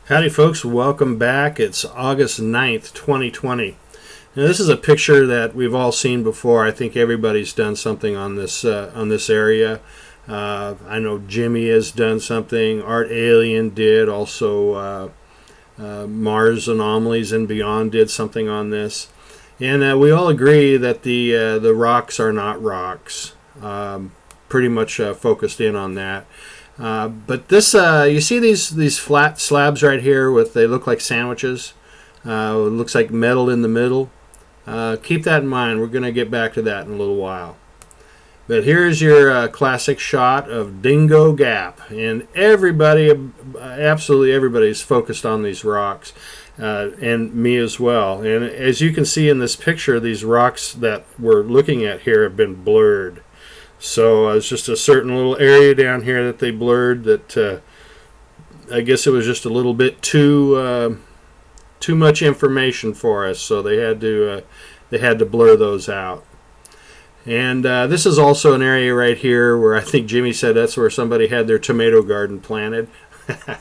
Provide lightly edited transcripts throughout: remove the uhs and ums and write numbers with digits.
Howdy folks, welcome back. It's August 9th, 2020. Now this is a picture that we've all seen before. I think everybody's done something on this area. I know Jimmy has done something, Art Alien did, also Mars Anomalies and Beyond did something on this. And we all agree that the rocks are not rocks. Pretty much focused in on that. But this, you see these flat slabs right here they look like sandwiches. It looks like metal in the middle. Keep that in mind. We're going to get back to that in a little while. But here's your classic shot of Dingo Gap. And everybody, absolutely everybody is focused on these rocks. And me as well. And as you can see in this picture, these rocks that we're looking at here have been blurred. So it's just a certain little area down here that they blurred that I guess it was just a little bit too much information for us, so they had to blur those out. And this is also an area right here where I think Jimmy said that's where somebody had their tomato garden planted. I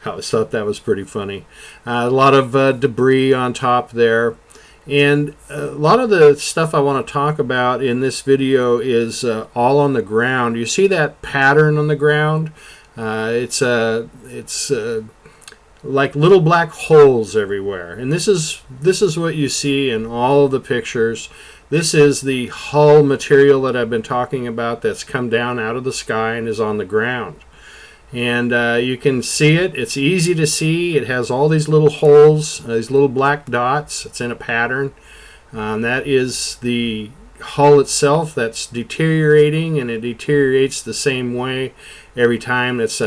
always thought that was pretty funny. A lot of debris on top there. And a lot of the stuff I want to talk about in this video is all on the ground. You see that pattern on the ground? It's like little black holes everywhere. And this is what you see in all of the pictures. This is the hull material that I've been talking about that's come down out of the sky and is on the ground. And you can see it. It's easy to see. It has all these little holes, these little black dots. It's in a pattern. That is the hull itself that's deteriorating, and it deteriorates the same way every time it's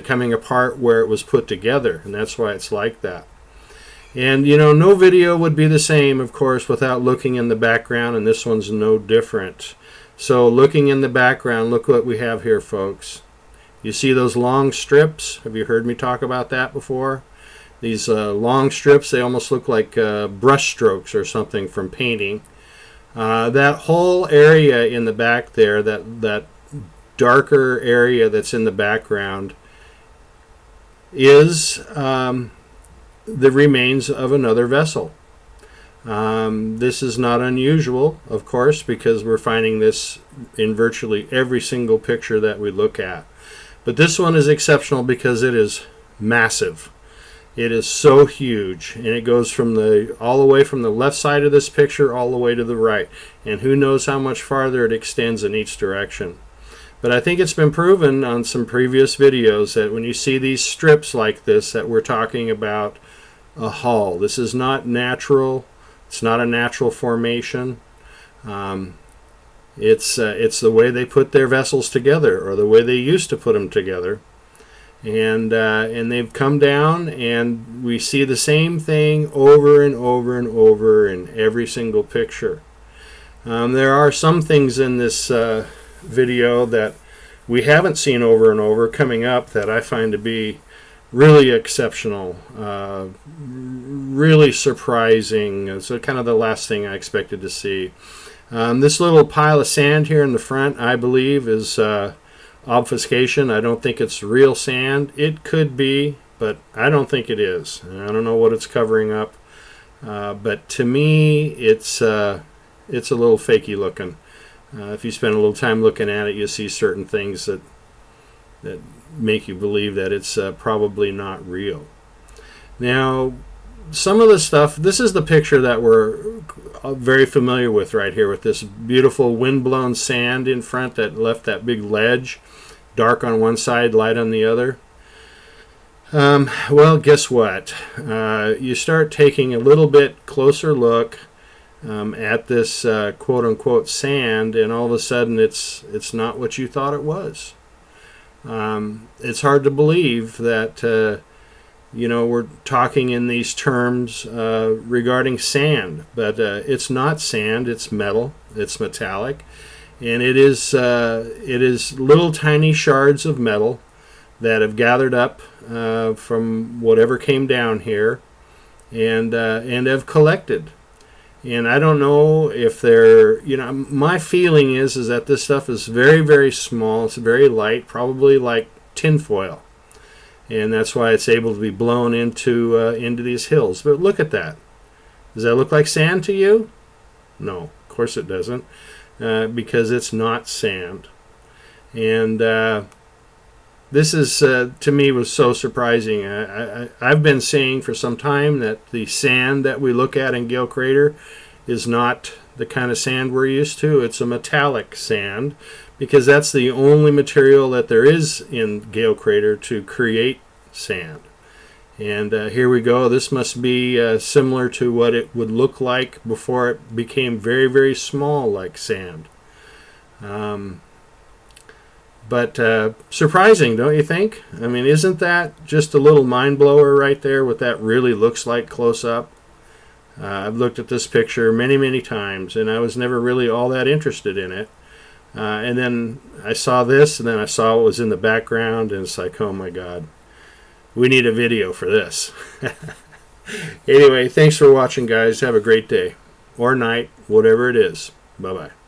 coming apart where it was put together, and that's why it's like that. And you know, no video would be the same, of course, without looking in the background, and this one's no different. So looking in the background, look what we have here, folks. You see those long strips? Have you heard me talk about that before? These long strips, they almost look like brush strokes or something from painting. That whole area in the back there, that darker area that's in the background, is the remains of another vessel. This is not unusual, of course, because we're finding this in virtually every single picture that we look at. But this one is exceptional because it is massive. It is so huge, and it goes from all the way from the left side of this picture all the way to the right. And who knows how much farther it extends in each direction. But I think it's been proven on some previous videos that when you see these strips like this, that we're talking about a hull. This is not natural. It's not a natural formation. It's the way they put their vessels together, or the way they used to put them together, and they've come down, and we see the same thing over and over and over in every single picture. There are some things in this video that we haven't seen over and over coming up that I find to be really exceptional, really surprising. It's kind of the last thing I expected to see. This little pile of sand here in the front, I believe, is obfuscation. I don't think it's real sand. It could be, but I don't think it is. I don't know what it's covering up. But to me, it's a little fakey looking. If you spend a little time looking at it, you see certain things that make you believe that it's probably not real. Now, some of the stuff, this is the picture that we're very familiar with right here, with this beautiful windblown sand in front that left that big ledge, dark on one side, light on the other. Well, guess what? You start taking a little bit closer look at this quote-unquote sand, and all of a sudden it's not what you thought it was. It's hard to believe that you know, we're talking in these terms regarding sand, but it's not sand. It's metal. It's metallic, and it is little tiny shards of metal that have gathered up from whatever came down here, and have collected. And I don't know if they're, you know, my feeling is that this stuff is very, very small. It's very light, probably like tinfoil. and that's why it's able to be blown into these hills. But look at that. Does that look like sand to you? No, of course it doesn't, because it's not sand. And this is, to me, was so surprising. I've been saying for some time that the sand that we look at in Gale Crater is not the kind of sand we're used to. It's a metallic sand, because that's the only material that there is in Gale Crater to create sand. And here we go. This must be similar to what it would look like before it became very, very small like sand. But surprising, don't you think? I mean, isn't that just a little mind blower right there, what that really looks like close up? I've looked at this picture many, many times, and I was never really all that interested in it. And then I saw this, and then I saw what was in the background, and it's like, oh my God, we need a video for this. Anyway, thanks for watching, guys. Have a great day or night, whatever it is. Bye-bye.